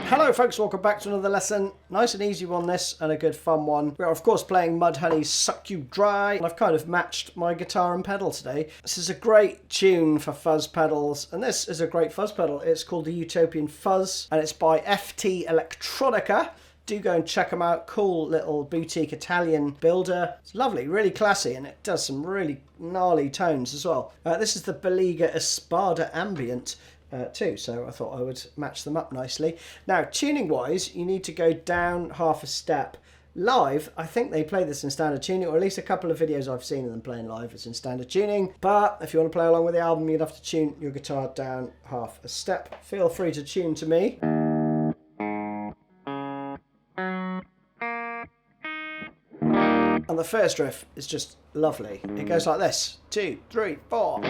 Hello folks, welcome back to another lesson. Nice and easy one this, and a good fun one. We're of course playing Mudhoney's Suck You Dry, and I've kind of matched my guitar and pedal today. This is a great tune for fuzz pedals, and this is a great fuzz pedal. It's called the Utopian Fuzz, and it's by FT Electronica. Do go and check them out. Cool little boutique Italian builder. It's lovely, really classy, and it does some really gnarly tones as well. This is the Beliga Espada Ambient too, so I thought I would match them up nicely. Now, tuning wise, you need to go down half a step. Live, I think they play this in standard tuning, or at least a couple of videos I've seen of them playing live, it's in standard tuning. But if you want to play along with the album, you'd have to tune your guitar down half a step. Feel free to tune to me. And the first riff is just lovely. It goes like this: 2, 3, 4.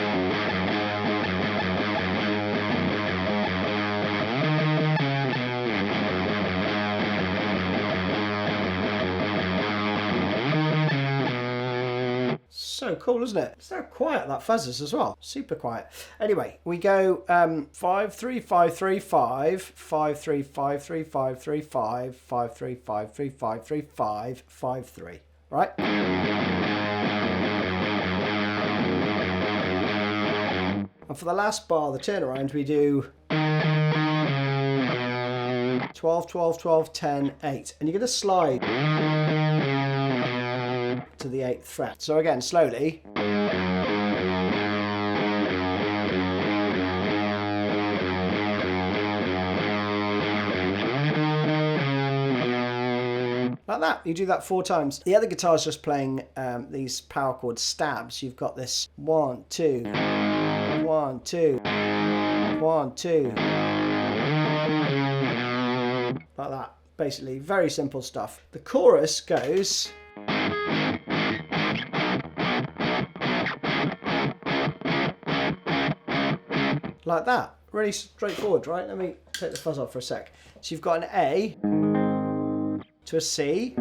So cool, isn't it? So quiet, that fuzzes as well. Super quiet. Anyway, we go 5 3 5 3 5 5 3 5 3 5 3 5 5 3 5 3 5 3 5 5 3. Right? And for the last bar, the turnaround, we do 12 12 12 10 8, and you're going to slide to the 8th fret. So again, slowly. Like that. You do that 4 times. The other guitar is just playing these power chord stabs. You've got this 1 2 1 2 1 2, like that. Basically, very simple stuff. The chorus goes. Like that. Really straightforward, right? Let me take the fuzz off for a sec. So you've got an A to a C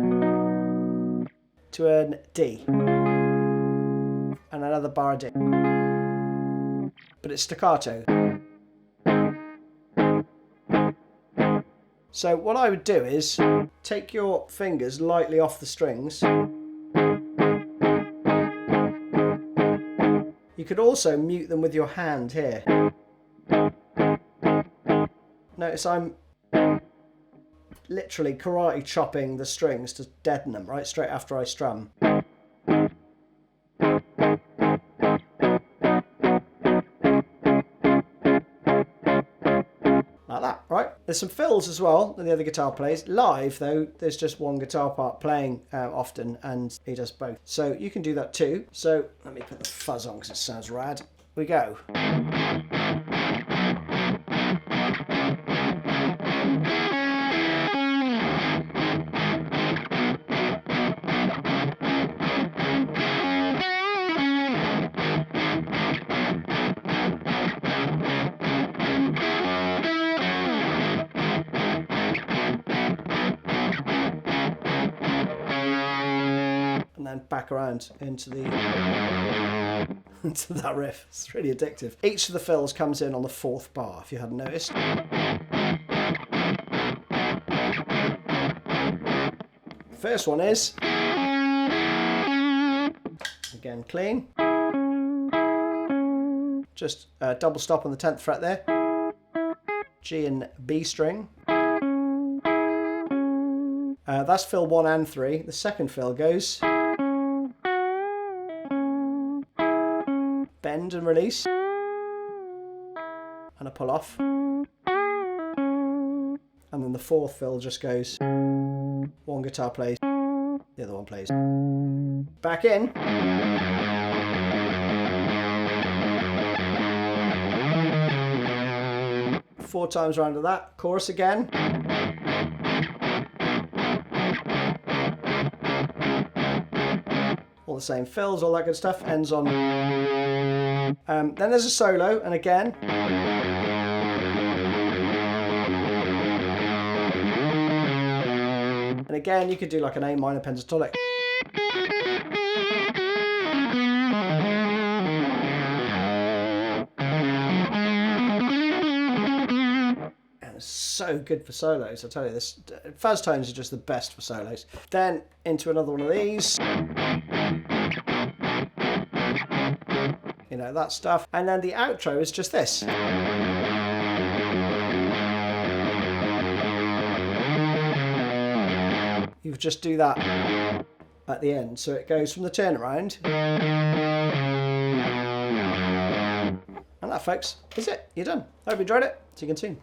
to an D and another bar of D. But it's staccato. So what I would do is take your fingers lightly off the strings. You could also mute them with your hand here. Notice I'm literally karate chopping the strings to deaden them, right, straight after I strum. Like that, right? There's some fills as well that the other guitar plays. Live, though, there's just one guitar part playing often, and he does both. So you can do that too. So let me put the fuzz on because it sounds rad. We go. Back around into the into that riff. It's really addictive. Each of the fills comes in on the 4th bar, if you hadn't noticed. First one is again clean. Just double stop on the 10th fret there. G and B string. That's fill 1 and 3. The second fill goes bend and release, and a pull off, and then the 4th fill just goes, one guitar plays, the other one plays, back in, four times round of that, chorus again, all the same fills, all that good stuff, ends on. Then there's a solo, and again. And again, you could do like an A minor pentatonic. And It's so good for solos, I tell you. This fuzz tones are just the best for solos. Then into another one of these. You know, that stuff. And then the outro is just this. You just do that at the end. So it goes from the turnaround. And that, folks, is it. You're done. Hope you enjoyed it. See you again soon.